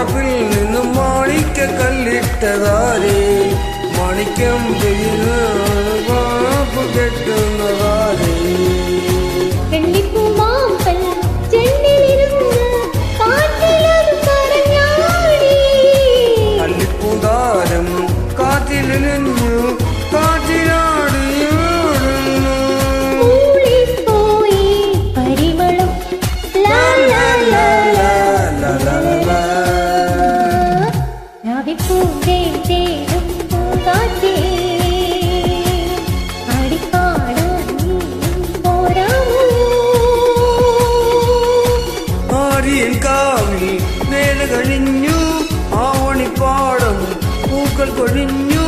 പറപ്പിൽ നിന്നും മാണിക്ക കല്ലിട്ടതാരേ മാണിക്യം പെയ്യുന്ന പാപ്പ് കെട്ടുന്നതാരേ അല്ലിപ്പൂന്താരം കാറ്റിലിഞ്ഞു കാറ്റിനാടിയാടുന്നു ആര്യൻ കാവിൽ വേല കഴിഞ്ഞു ആവണിപ്പാടം പൂക്കൾ കൊഴിഞ്ഞു.